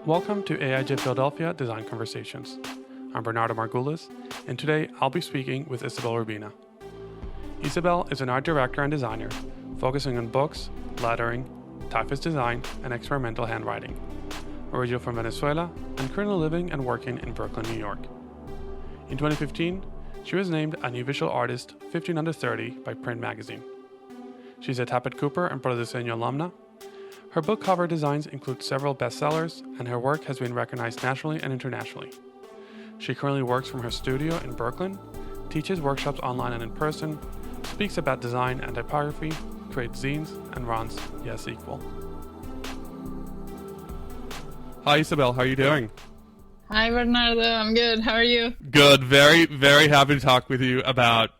Welcome to AIGA Philadelphia Design Conversations. I'm Bernardo Margulis, and today I'll be speaking with Isabel Urbina. Isabel is an art director and designer, focusing on books, lettering, typeface design, and experimental handwriting. Originally from Venezuela, and currently living and working in Brooklyn, New York. In 2015, she was named a new visual artist 15 under 30 by Print Magazine. She's a Tappet Cooper and Pro Diseño alumna. Her book cover designs include several bestsellers, and her work has been recognized nationally and internationally. She currently works from her studio in Brooklyn, teaches workshops online and in person, speaks about design and typography, creates zines, and runs Yes Equal. Hi Isabel, how are you doing? Hi Bernardo, I'm good. How are you? Good. Very, very happy to talk with you about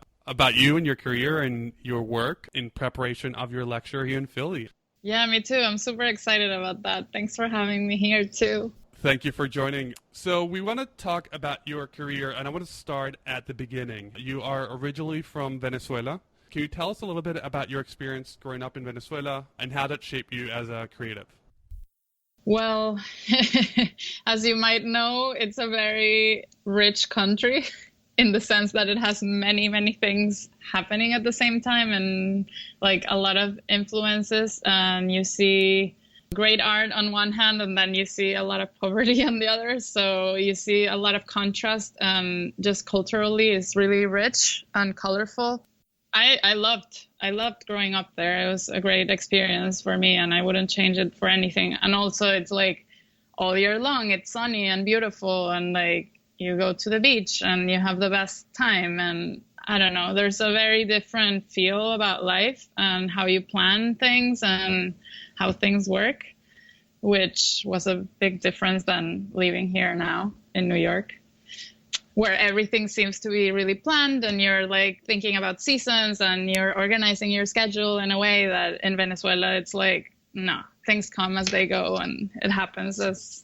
you and your career and your work in preparation of your lecture here in Philly. Yeah, me too. I'm super excited about that. Thanks for having me here too. Thank you for joining. So we want to talk about your career, and I want to start at the beginning. You are originally from Venezuela. Can you tell us a little bit about your experience growing up in Venezuela and how that shaped you as a creative? Well, as you might know, it's a very rich country in the sense that it has many, many things happening at the same time and like a lot of influences. And you see great art on one hand, and then you see a lot of poverty on the other. So you see a lot of contrast, and just culturally it's really rich and colorful. I loved growing up there. It was a great experience for me, and I wouldn't change it for anything. And also it's like all year long, it's sunny and beautiful, and like you go to the beach and you have the best time. And I don't know, there's a very different feel about life and how you plan things and how things work, which was a big difference than living here now in New York, where everything seems to be really planned and you're like thinking about seasons and you're organizing your schedule in a way that in Venezuela, it's like, no, things come as they go and it happens as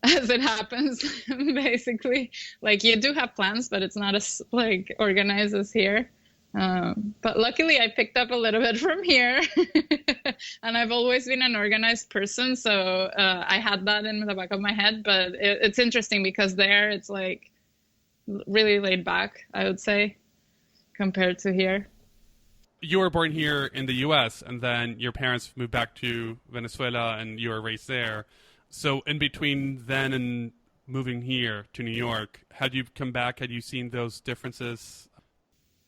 it happens, basically. Like you do have plans, but it's not as like organized as here. But luckily I picked up a little bit from here and I've always been an organized person. So I had that in the back of my head, but it's interesting because there it's like really laid back, I would say, compared to here. You were born here in the U.S. and then your parents moved back to Venezuela and you were raised there. So in between then and moving here to New York, had you come back? Had you seen those differences?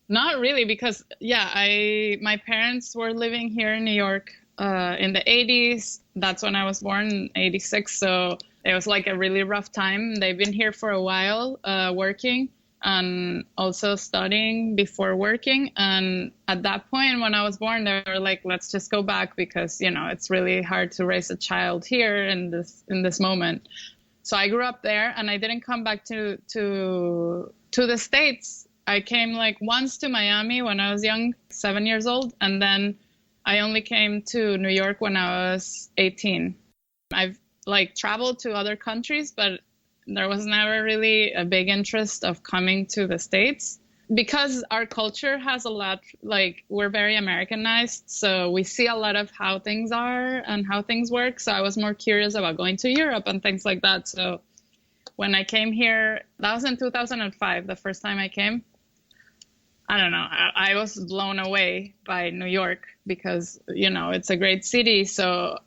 Not really, because my parents were living here in New York in the 80s. That's when I was born in 86. So it was like a really rough time. They've been here for a while working and also studying before working. And at that point, when I was born, they were like, let's just go back because, you know, it's really hard to raise a child here in this moment. So I grew up there and I didn't come back to the States. I came like once to Miami when I was young, 7 years old. And then I only came to New York when I was 18. I've like traveled to other countries, but there was never really a big interest of coming to the States because our culture has a lot, like we're very Americanized. So we see a lot of how things are and how things work. So I was more curious about going to Europe and things like that. So when I came here, that was in 2005, the first time I came. I don't know, I was blown away by New York because, you know, it's a great city. So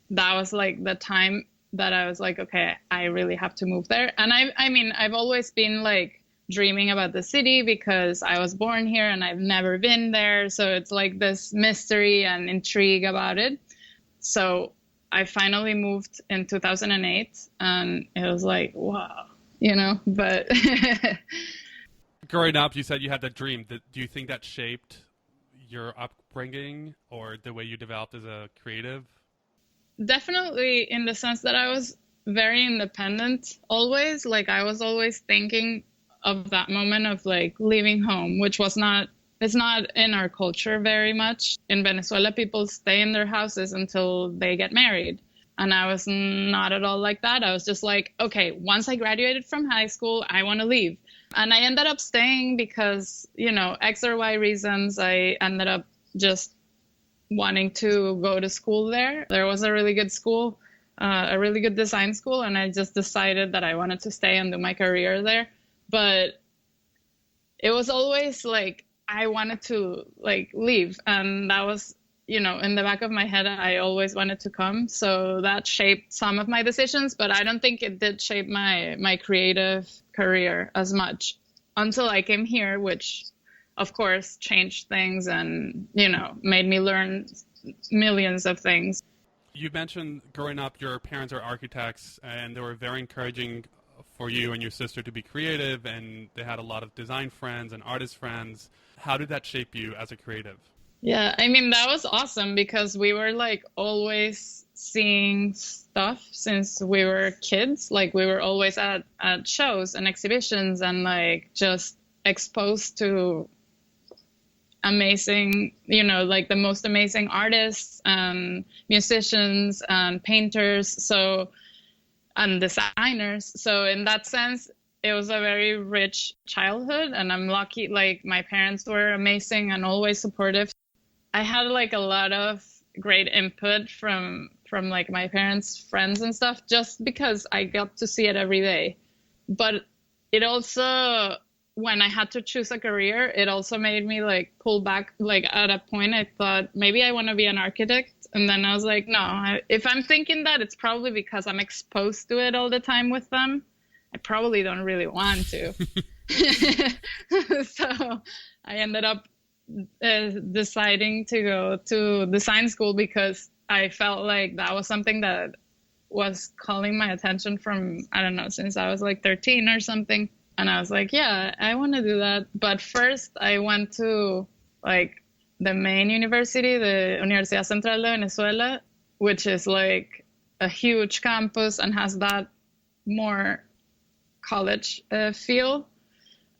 that was like the time that I was like, okay, I really have to move there. And I mean, I've always been like dreaming about the city because I was born here and I've never been there. So it's like this mystery and intrigue about it. So I finally moved in 2008 and it was like, wow, you know, but... Growing up, you said you had that dream. Do you think that shaped your upbringing or the way you developed as a creative? Definitely, in the sense that I was very independent always. Like I was always thinking of that moment of like leaving home, which it's not in our culture very much. In Venezuela, people stay in their houses until they get married. And I was not at all like that. I was just like, okay, once I graduated from high school, I want to leave. And I ended up staying because, you know, X or Y reasons. I ended up just wanting to go to school there. There was a really good school a really good design school, and I just decided that I wanted to stay and do my career there. But it was always like I wanted to like leave, and that was, you know, in the back of my head, I always wanted to come. So that shaped some of my decisions, but I don't think it did shape my creative career as much until I came here, which of course changed things and, you know, made me learn millions of things. You mentioned growing up, your parents are architects, and they were very encouraging for you and your sister to be creative, and they had a lot of design friends and artist friends. How did that shape you as a creative? Yeah, I mean, that was awesome because we were like always seeing stuff since we were kids. Like we were always at shows and exhibitions and like just exposed to amazing, you know, like the most amazing artists and musicians and painters, so, and designers. So in that sense, it was a very rich childhood, and I'm lucky, like my parents were amazing and always supportive. I had like a lot of great input from like my parents' friends and stuff, just because I got to see it every day. But it also, when I had to choose a career, it also made me like pull back. Like at a point, I thought maybe I want to be an architect. And then I was like, no, if I'm thinking that, it's probably because I'm exposed to it all the time with them. I probably don't really want to. So I ended up deciding to go to design school because I felt like that was something that was calling my attention from, I don't know, since I was like 13 or something. And I was like, yeah, I want to do that. But first I went to like the main university, the Universidad Central de Venezuela, which is like a huge campus and has that more college feel.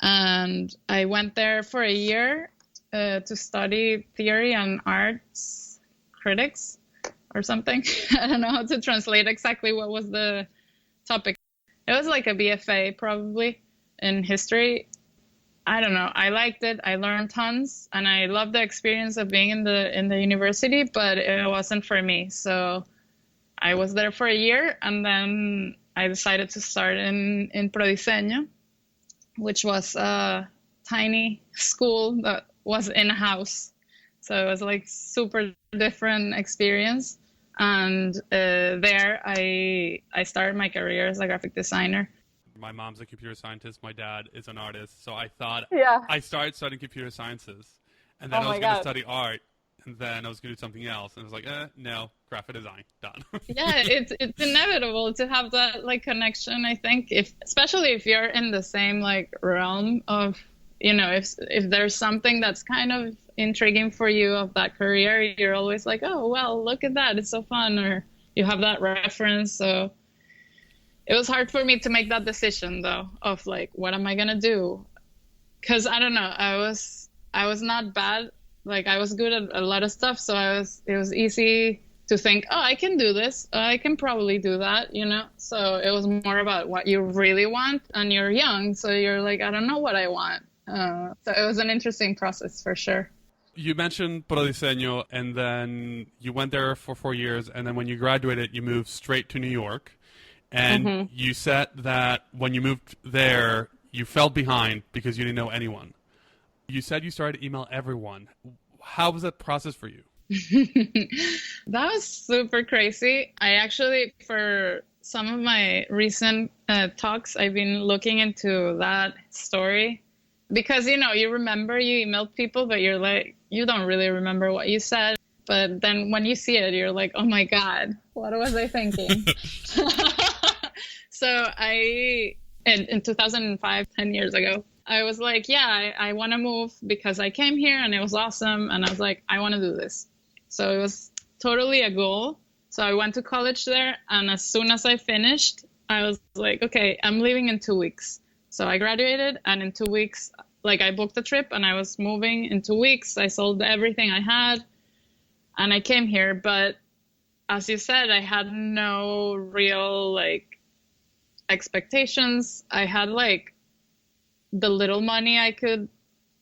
And I went there for a year to study theory and arts critics or something. I don't know how to translate exactly what was the topic. It was like a BFA probably in history. I don't know. I liked it. I learned tons, and I loved the experience of being in the university, but it wasn't for me. So I was there for a year, and then I decided to start in Prodiseño, which was a tiny school that was in a house. So it was like super different experience. And there I started my career as a graphic designer. My mom's a computer scientist. My dad is an artist. So I thought I started studying computer sciences, and then I was going to study art, and then I was going to do something else. And I was like, no, graphic design, done. Yeah, it's inevitable to have that like connection, I think, especially if you're in the same like realm of, you know, if there's something that's kind of intriguing for you of that career, you're always like, oh, well, look at that. It's so fun. Or you have that reference. So it was hard for me to make that decision, though, of like, what am I going to do? Because I don't know, I was not bad. Like I was good at a lot of stuff. So it was easy to think, oh, I can do this. I can probably do that, you know? So it was more about what you really want, and you're young. So you're like, I don't know what I want. So it was an interesting process for sure. You mentioned Prodiseño, and then you went there for 4 years. And then when you graduated, you moved straight to New York. And you said that when you moved there, you fell behind because you didn't know anyone. You said you started to email everyone. How was that process for you? That was super crazy. I actually, for some of my recent talks, I've been looking into that story. Because, you know, you remember you emailed people, but you're like, you don't really remember what you said. But then when you see it, you're like, oh my God, what was I thinking? So in 2005, 10 years ago, I was like, yeah, I want to move because I came here and it was awesome. And I was like, I want to do this. So it was totally a goal. So I went to college there. And as soon as I finished, I was like, okay, I'm leaving in 2 weeks. So I graduated, and in 2 weeks, like I booked a trip and I was moving in 2 weeks. I sold everything I had and I came here. But as you said, I had no real like expectations. I had like the little money I could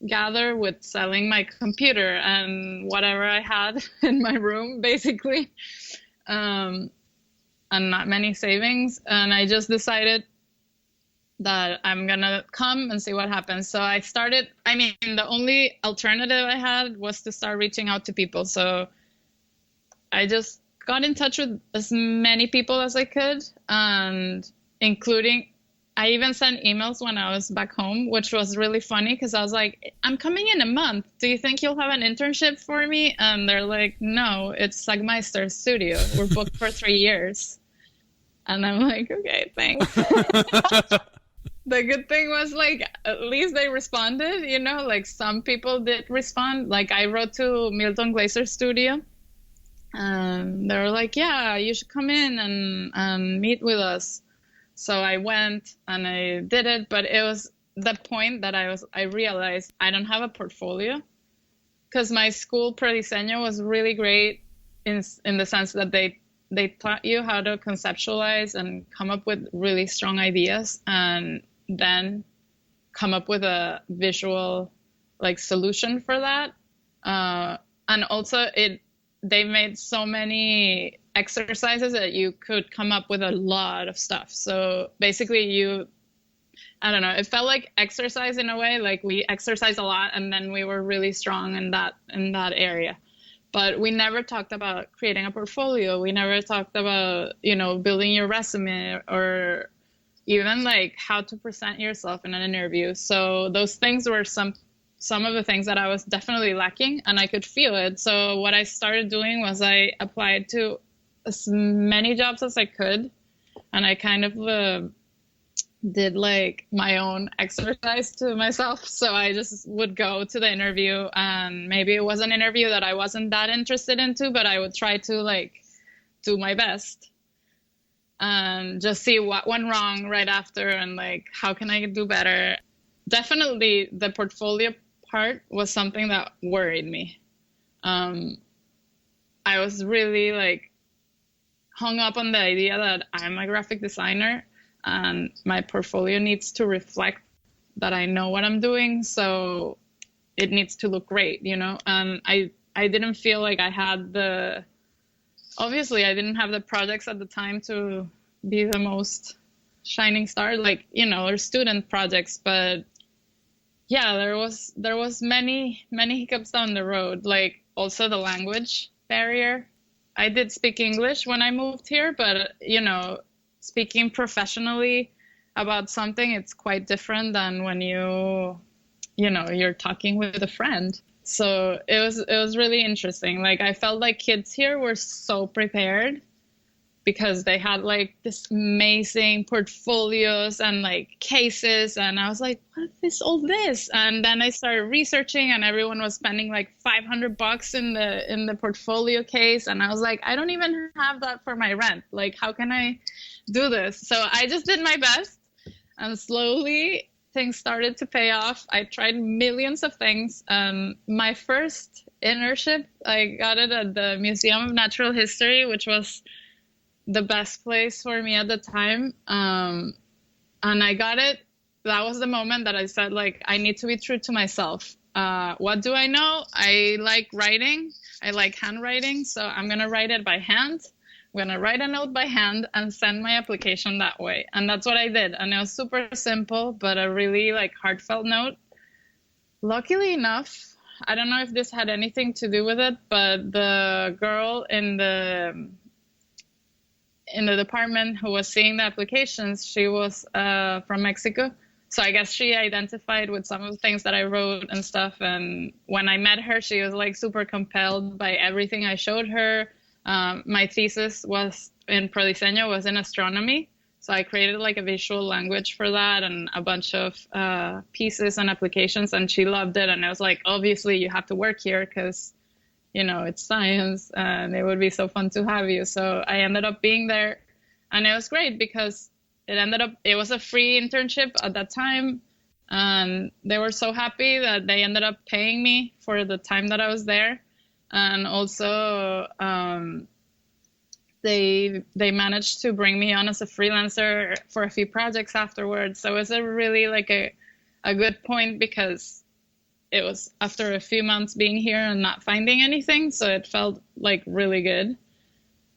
gather with selling my computer and whatever I had in my room, basically. and not many savings. And I just decided that I'm going to come and see what happens. So I started, the only alternative I had was to start reaching out to people. So I just got in touch with as many people as I could, and including, I even sent emails when I was back home, which was really funny because I was like, I'm coming in a month. Do you think you'll have an internship for me? And they're like, no, it's Sagmeister's studio. We're booked for 3 years. And I'm like, okay, thanks. The good thing was, like, at least they responded, like some people did respond. Like I wrote to Milton Glaser's studio. They were like, yeah, you should come in and meet with us. So I went and I did it, but it was the point that I realized I don't have a portfolio, because my school Prodiseño was really great in the sense that they taught you how to conceptualize and come up with really strong ideas and then come up with a visual like solution for that. And also they made so many exercises that you could come up with a lot of stuff. So basically I don't know, it felt like exercise in a way, like we exercised a lot and then we were really strong in that area. But we never talked about creating a portfolio. We never talked about, building your resume or even like how to present yourself in an interview. So those things were some of the things that I was definitely lacking, and I could feel it. So what I started doing was I applied to as many jobs as I could, and I kind of did like my own exercise to myself. So I just would go to the interview, and maybe it was an interview that I wasn't that interested into, but I would try to like do my best and just see what went wrong right after and like how can I do better. Definitely the portfolio part was something that worried me. I was really like hung up on the idea that I'm a graphic designer and my portfolio needs to reflect that I know what I'm doing. So it needs to look great, and I didn't feel like I had obviously I didn't have the projects at the time to be the most shining star, like, or student projects, but yeah, there was many hiccups down the road, like also the language barrier. I did speak English when I moved here, but speaking professionally about something, it's quite different than when you're talking with a friend. So it was really interesting. Like I felt like kids here were so prepared because they had like this amazing portfolios and like cases. And I was like, what is all this? And then I started researching and everyone was spending like $500 in the portfolio case. And I was like, I don't even have that for my rent. Like, how can I do this? So I just did my best, and slowly things started to pay off. I tried millions of things. My first internship, I got it at the Museum of Natural History, which was the best place for me at the time. And I got it. That was the moment that I said, like, I need to be true to myself. What do I know? I like writing. I like handwriting. So I'm going to write it by hand. I'm going to write a note by hand and send my application that way. And that's what I did. And it was super simple, but a really like heartfelt note. Luckily enough, I don't know if this had anything to do with it, but the girl in the department who was seeing the applications, she was from Mexico. So I guess she identified with some of the things that I wrote and stuff. And when I met her, she was like super compelled by everything I showed her. My thesis was in Prodiseño, was in astronomy. So I created like a visual language for that and a bunch of pieces and applications, and she loved it. And I was like, obviously you have to work here because, it's science and it would be so fun to have you. So I ended up being there, and it was great because it was a free internship at that time. And they were so happy that they ended up paying me for the time that I was there. And also, they managed to bring me on as a freelancer for a few projects afterwards. So it was a really like a good point because it was after a few months being here and not finding anything. So it felt like really good.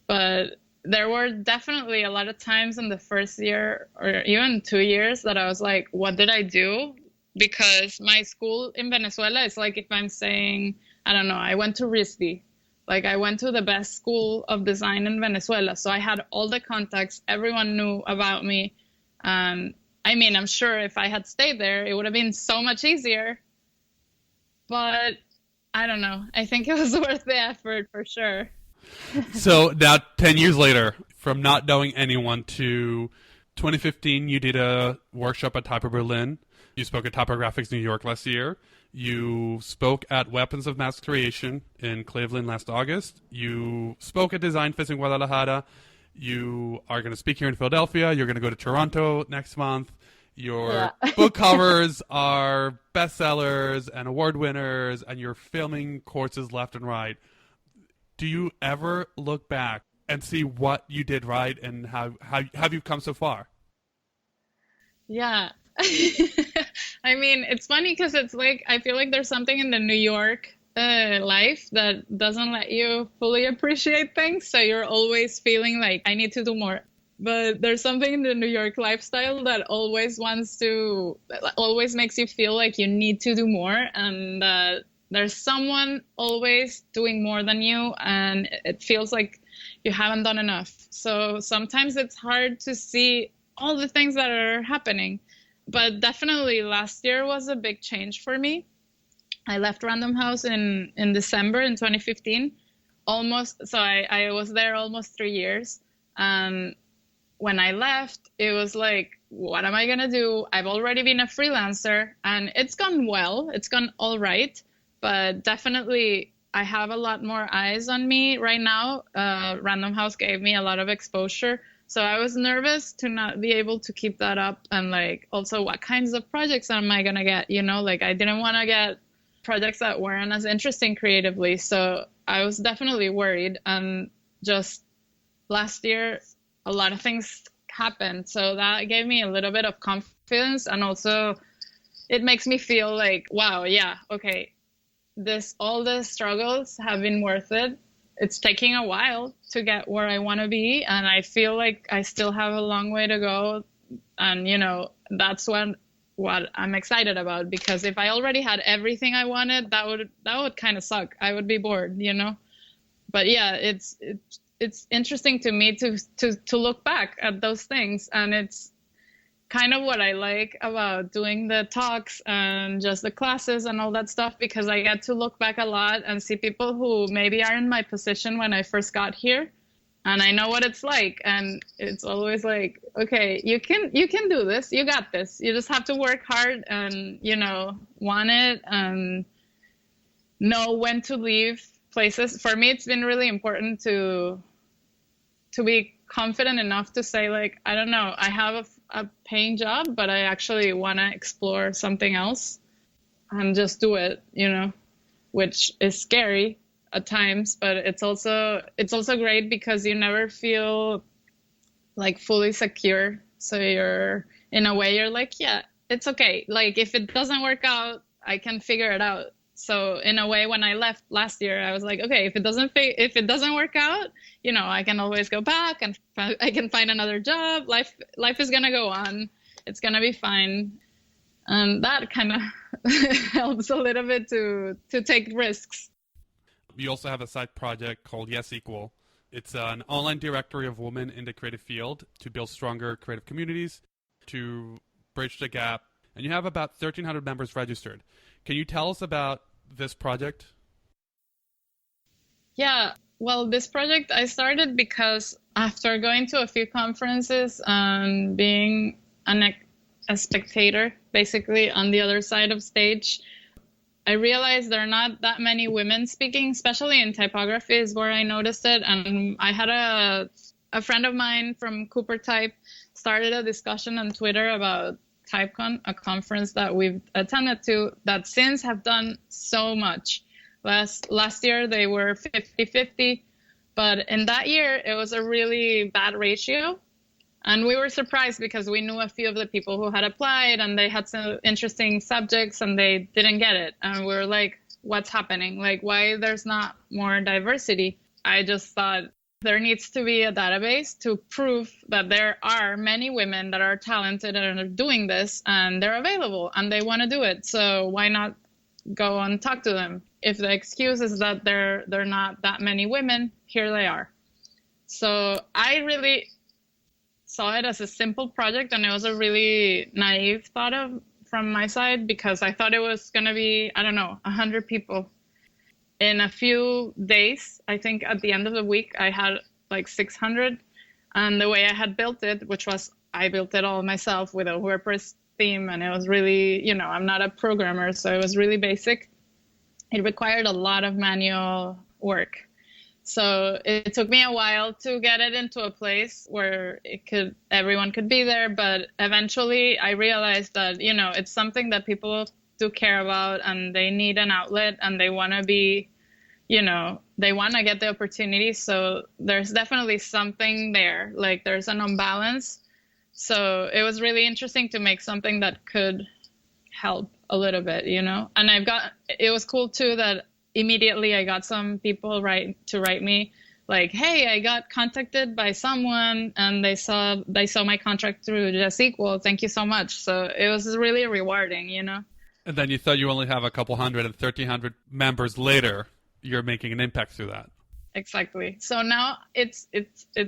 But there were definitely a lot of times in the first year or even 2 years that I was like, what did I do? Because my school in Venezuela is like if I'm saying, I don't know, I went to RISD. Like I went to the best school of design in Venezuela. So I had all the contacts. Everyone knew about me. I mean, I'm sure if I had stayed there, it would have been so much easier. But I don't know. I think it was worth the effort for sure. So now, 10 years later, from not knowing anyone to 2015, you did a workshop at Typo Berlin. You spoke at Typographics New York last year. You spoke at Weapons of Mass Creation in Cleveland last August. You spoke at Design Fest in Guadalajara. You are going to speak here in Philadelphia. You're going to go to Toronto next month. Your book covers are bestsellers and award winners, and you're filming courses left and right. Do you ever look back and see what you did right and how you've come so far? Yeah. I mean, it's funny because it's like I feel like there's something in the New York life that doesn't let you fully appreciate things. So you're always feeling like I need to do more. But there's something in the New York lifestyle that always makes you feel like you need to do more, and there's someone always doing more than you, and it feels like you haven't done enough. So sometimes it's hard to see all the things that are happening. But definitely last year was a big change for me. I left Random House in December in 2015. I was there almost 3 years. And when I left, it was like, what am I going to do? I've already been a freelancer and it's gone well. It's gone all right. But definitely, I have a lot more eyes on me right now. Random House gave me a lot of exposure. So I was nervous to not be able to keep that up. And like, also, what kinds of projects am I going to get? You know, like I didn't want to get projects that weren't as interesting creatively. So I was definitely worried. And just last year, a lot of things happened. So that gave me a little bit of confidence. And also, it makes me feel like, wow, yeah, okay. All the struggles have been worth it. It's taking a while to get where I want to be, and I feel like I still have a long way to go. And that's what I'm excited about, because if I already had everything I wanted, that would kind of suck. I would be bored, But yeah, it's interesting to me to look back at those things, and it's kind of what I like about doing the talks and just the classes and all that stuff, because I get to look back a lot and see people who maybe are in my position when I first got here. And I know what it's like. And it's always like, okay, you can do this. You got this. You just have to work hard and, want it and know when to leave places. For me, it's been really important to be confident enough to say, like, I don't know, I have a paying job, but I actually want to explore something else and just do it, which is scary at times, but it's also great because you never feel like fully secure. So in a way, you're like, yeah, it's okay. Like if it doesn't work out, I can figure it out. So in a way, when I left last year, I was like, okay, if it doesn't work out, I can always go back and I can find another job. Life is gonna go on. It's gonna be fine, and that kind of helps a little bit to take risks. You also have a side project called Yes Equal. It's an online directory of women in the creative field to build stronger creative communities, to bridge the gap, and you have about 1,300 members registered. Can you tell us about this project? Yeah, well, this project I started because after going to a few conferences and being a spectator, basically on the other side of stage, I realized there are not that many women speaking, especially in typography is where I noticed it. And I had a friend of mine from Cooper Type started a discussion on Twitter about TypeCon, a conference that we've attended to, that since have done so much. Last year, they were 50-50, but in that year, it was a really bad ratio. And we were surprised because we knew a few of the people who had applied and they had some interesting subjects and they didn't get it. And we were like, what's happening? Like, why there's not more diversity? I just thought There needs to be a database to prove that there are many women that are talented and are doing this, and they're available and they want to do it. So why not go and talk to them? If the excuse is that there are not that many women, here they are. So I really saw it as a simple project, and it was a really naive thought from my side, because I thought it was going to be, 100 people. In a few days, I think at the end of the week, I had like 600. And the way I had built it, which was I built it all myself with a WordPress theme, and it was really, I'm not a programmer, so it was really basic. It required a lot of manual work. So it took me a while to get it into a place where everyone could be there. But eventually I realized that, it's something that people do care about, and they need an outlet, and they want to be, they want to get the opportunity. So there's definitely something there, like there's an imbalance. So it was really interesting to make something that could help a little bit, and it was cool too that immediately I got some people to write me like, hey, I got contacted by someone and they saw my contract through Just Equal. Thank you so much. So it was really rewarding, And then you thought you only have a couple hundred, and 1,300 members later, you're making an impact through that. Exactly. So now it's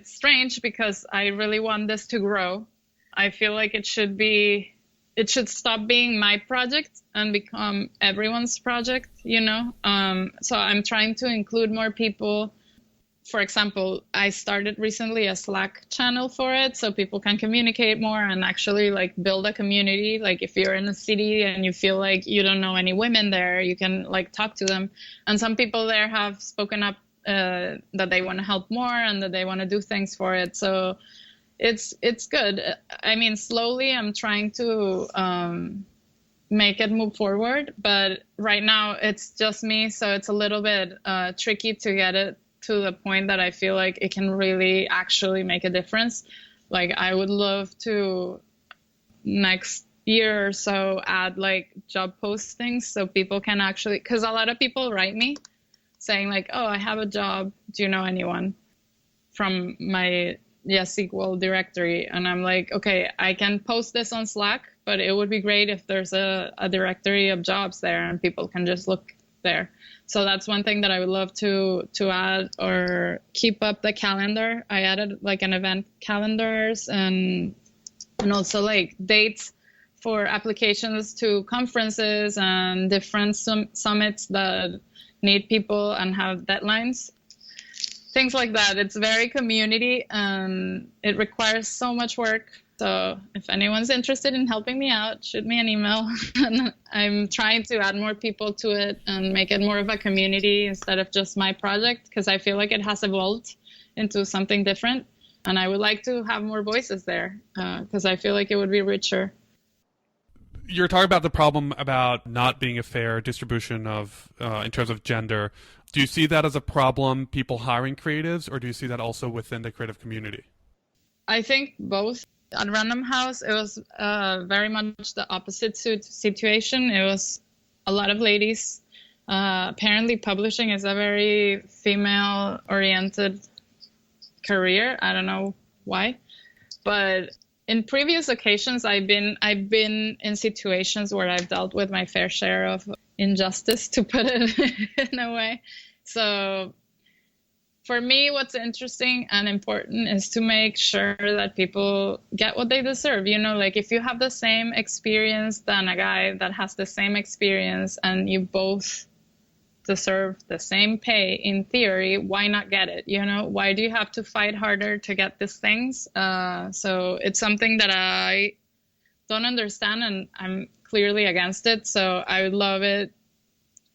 strange, because I really want this to grow. I feel like it should stop being my project and become everyone's project, So I'm trying to include more people. For example, I started recently a Slack channel for it, so people can communicate more and actually like build a community. Like if you're in a city and you feel like you don't know any women there, you can like talk to them. And some people there have spoken up that they want to help more and that they want to do things for it. So it's good. I mean, slowly I'm trying to make it move forward, but right now it's just me, so it's a little bit tricky to get it to the point that I feel like it can really actually make a difference. Like I would love to next year or so add like job postings so people can actually, because a lot of people write me saying like, oh, I have a job, do you know anyone, from my SQL directory. And I'm like, okay, I can post this on Slack, but it would be great if there's a directory of jobs there and people can just look there. So that's one thing that I would love to add, or keep up the calendar. I added like an event calendars and also like dates for applications to conferences and different summits that need people and have deadlines. Things like that. It's very community and it requires so much work. So if anyone's interested in helping me out, shoot me an email. I'm trying to add more people to it and make it more of a community instead of just my project, because I feel like it has evolved into something different. And I would like to have more voices there because I feel like it would be richer. You're talking about the problem about not being a fair distribution of, in terms of gender. Do you see that as a problem, people hiring creatives, or do you see that also within the creative community? I think both. At Random House, it was very much the opposite situation. It was a lot of ladies. Apparently, publishing is a very female-oriented career. I don't know why, but in previous occasions, I've been in situations where I've dealt with my fair share of injustice, to put it in a way. So for me, what's interesting and important is to make sure that people get what they deserve. Like if you have the same experience than a guy that has the same experience and you both deserve the same pay in theory, why not get it? Why do you have to fight harder to get these things? So it's something that I don't understand, and I'm clearly against it. So I would love it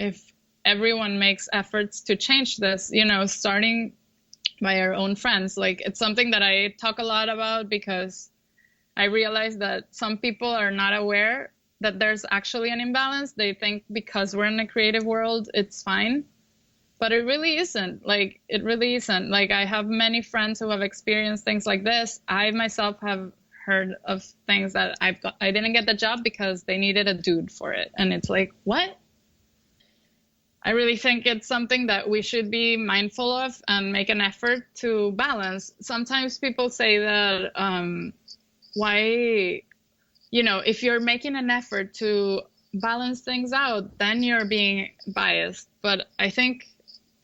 if everyone makes efforts to change this, starting by our own friends. Like it's something that I talk a lot about because I realize that some people are not aware that there's actually an imbalance. They think because we're in a creative world, it's fine. But it really isn't. Like, it really isn't. Like, I have many friends who have experienced things like this. I myself have heard of things that I didn't get the job because they needed a dude for it. And it's like, what? I really think it's something that we should be mindful of and make an effort to balance. Sometimes people say that why, if you're making an effort to balance things out, then you're being biased. But I think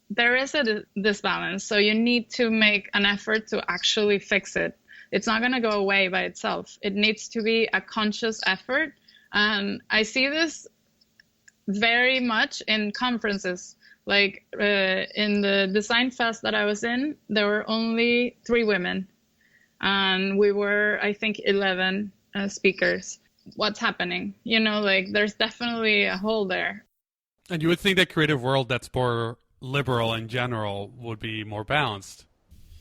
there is a disbalance. So you need to make an effort to actually fix it. It's not going to go away by itself. It needs to be a conscious effort. And I see this very much in conferences. Like in the design fest that I was in, there were only 3 women. And we were, I think, 11 speakers. What's happening? There's definitely a hole there. And you would think that creative world that's more liberal in general would be more balanced.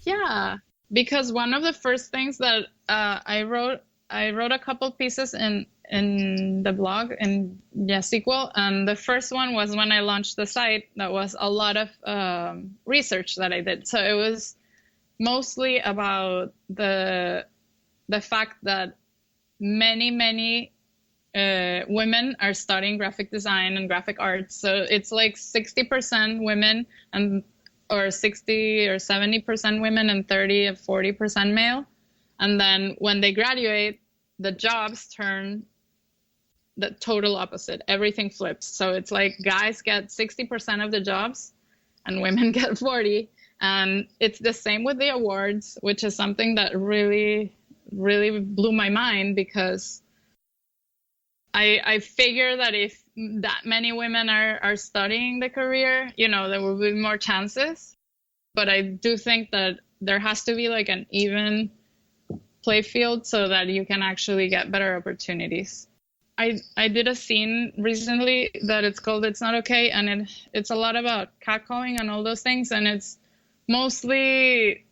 Yeah, because one of the first things that I wrote a couple pieces in the blog in SQL, and the first one was when I launched the site. That was a lot of research that I did. So it was mostly about the fact that many women are studying graphic design and graphic arts. So it's like 60% women or 60 or 70% women and 30 or 40% male. And then when they graduate, the jobs turn the total opposite. Everything flips. So it's like guys get 60% of the jobs and women get 40. And it's the same with the awards, which is something that really, really blew my mind, because I figure that if that many women are studying the career, there will be more chances. But I do think that there has to be like an even play field so that you can actually get better opportunities. I did a scene recently that it's called It's Not Okay, and it's a lot about catcalling and all those things, and it's mostly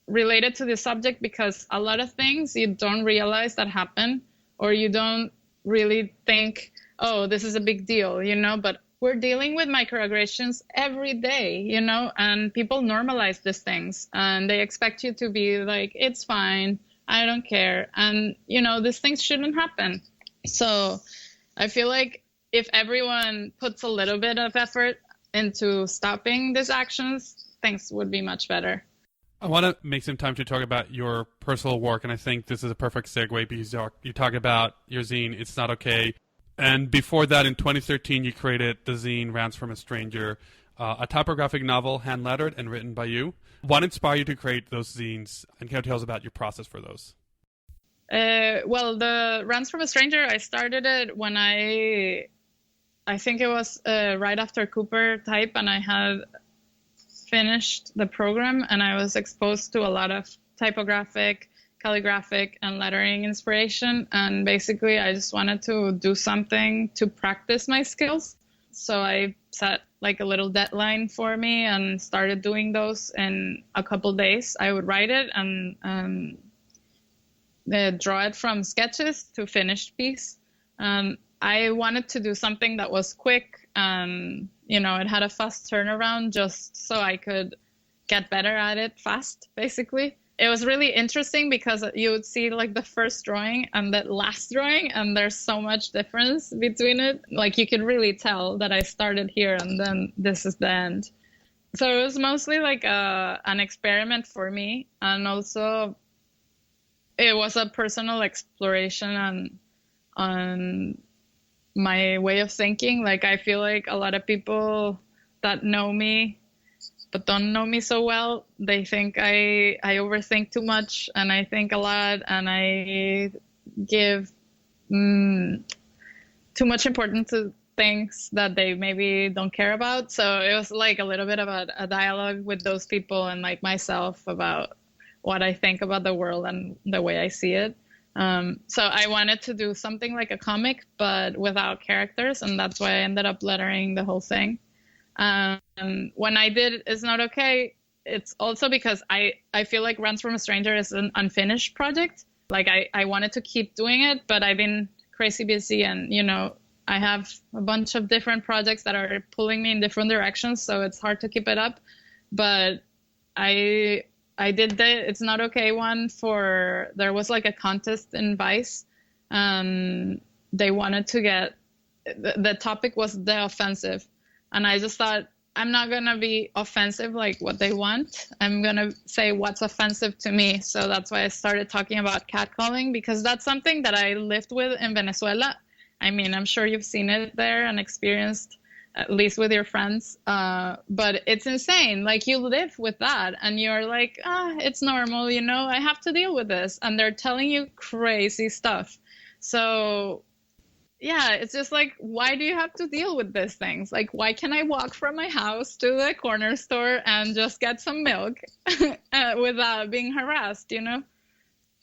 related to the subject because a lot of things you don't realize that happen, or you don't really think, oh, this is a big deal, but we're dealing with microaggressions every day, and people normalize these things and they expect you to be like, it's fine, I don't care. And, these things shouldn't happen. So I feel like if everyone puts a little bit of effort into stopping these actions, things would be much better. I want to make some time to talk about your personal work, and I think this is a perfect segue because you talk about your zine, It's Not Okay. And before that, in 2013, you created the zine Rants from a Stranger, a typographic novel, hand-lettered and written by you. What inspired you to create those zines, and can you tell us about your process for those? Well, the Rants from a Stranger, I started it when I think it was right after Cooper Type, and I had finished the program, and I was exposed to a lot of typographic, calligraphic, and lettering inspiration. And basically, I just wanted to do something to practice my skills. So I set like a little deadline for me and started doing those in a couple days. I would write it and draw it from sketches to finished piece. I wanted to do something that was quick and, it had a fast turnaround just so I could get better at it fast, basically. It was really interesting because you would see like the first drawing and the last drawing, and there's so much difference between it. Like you could really tell that I started here and then this is the end. So it was mostly like an experiment for me, and also it was a personal exploration on my way of thinking. Like I feel like a lot of people that know me but don't know me so well, they think I overthink too much, and I think a lot, and I give too much importance to things that they maybe don't care about. So it was like a little bit of a dialogue with those people and like myself about what I think about the world and the way I see it. So I wanted to do something like a comic, but without characters, and that's why I ended up lettering the whole thing. When I did It's Not Okay, it's also because I feel like Rants from a Stranger is an unfinished project. Like I wanted to keep doing it, but I've been crazy busy, and I have a bunch of different projects that are pulling me in different directions, so it's hard to keep it up. But I did the It's Not Okay one there was like a contest in Vice. They wanted to get, the topic was the offensive. And I just thought, I'm not going to be offensive like what they want. I'm going to say what's offensive to me. So that's why I started talking about catcalling, because that's something that I lived with in Venezuela. I mean, I'm sure you've seen it there and experienced, at least with your friends. But it's insane. Like, you live with that and you're like, it's normal, you know, I have to deal with this. And they're telling you crazy stuff. So yeah, it's just like, why do you have to deal with these things? Like, why can't I walk from my house to the corner store and just get some milk without being harassed, you know?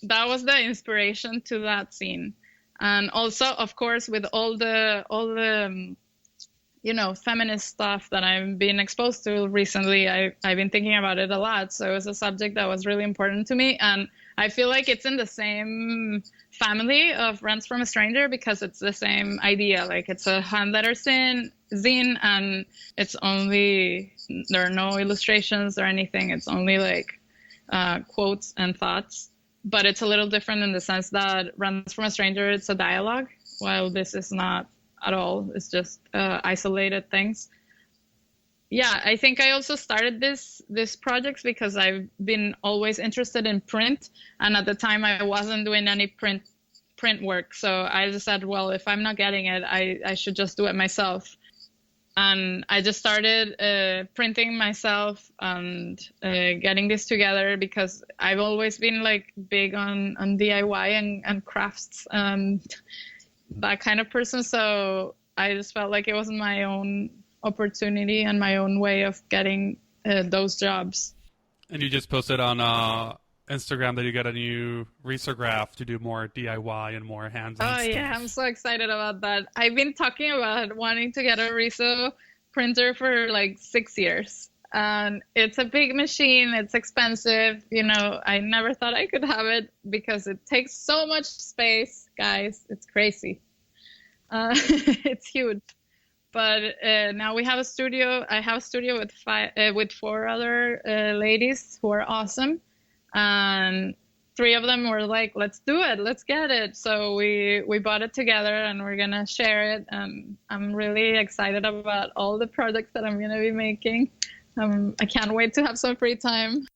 That was the inspiration to that scene. And also, of course, with all the you know, feminist stuff that I've been exposed to recently, I've been thinking about it a lot. So it was a subject that was really important to me. And I feel like it's in the same family of Rents from a Stranger, because it's the same idea. Like, it's a hand-letter zine, and it's only, there are no illustrations or anything. It's only like quotes and thoughts. But it's a little different in the sense that Rents from a Stranger, it's a dialogue, while this is not at all. It's just isolated things. Yeah, I think I also started this project because I've been always interested in print, and at the time I wasn't doing any print work. So I just said, well, if I'm not getting it, I should just do it myself. And I just started printing myself and getting this together, because I've always been like big on DIY and crafts and that kind of person. So I just felt like it was my own opportunity and my own way of getting those jobs. And you just posted on Instagram that you got a new risograph to do more DIY and more hands-on stuff. Yeah, I'm so excited about that. I've been talking about wanting to get a riso printer for like 6 years. And it's a big machine. It's expensive. You know, I never thought I could have it because it takes so much space, guys. It's crazy. It's huge. But now we have a studio. I have a studio with 4 other ladies who are awesome. And 3 of them were like, let's do it. Let's get it. So we bought it together and we're going to share it. And I'm really excited about all the projects that I'm going to be making. I can't wait to have some free time.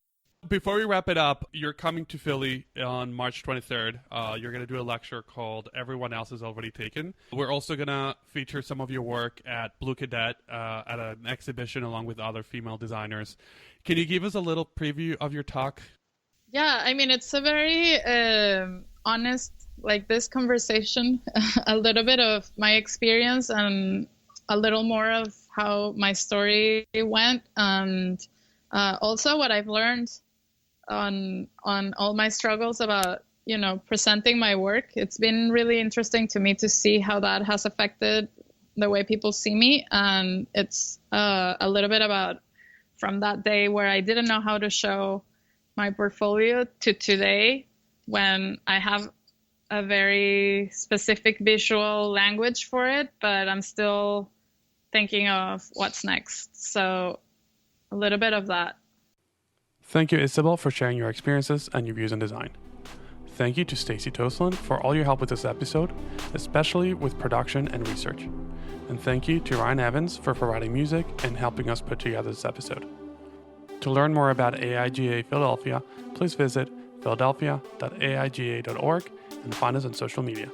Before we wrap it up, you're coming to Philly on March 23rd. You're going to do a lecture called Everyone Else Is Already Taken. We're also going to feature some of your work at Blue Cadet at an exhibition along with other female designers. Can you give us a little preview of your talk? Yeah, I mean, it's a very honest, like this conversation, a little bit of my experience and a little more of how my story went, and also what I've learned on all my struggles about, you know, presenting my work. It's been really interesting to me to see how that has affected the way people see me. And it's a little bit about from that day where I didn't know how to show my portfolio to today, when I have a very specific visual language for it, but I'm still thinking of what's next. So a little bit of that. Thank you, Isabel, for sharing your experiences and your views on design. Thank you to Stacy Toslin for all your help with this episode, especially with production and research. And thank you to Ryan Evans for providing music and helping us put together this episode. To learn more about AIGA Philadelphia, please visit philadelphia.aiga.org and find us on social media.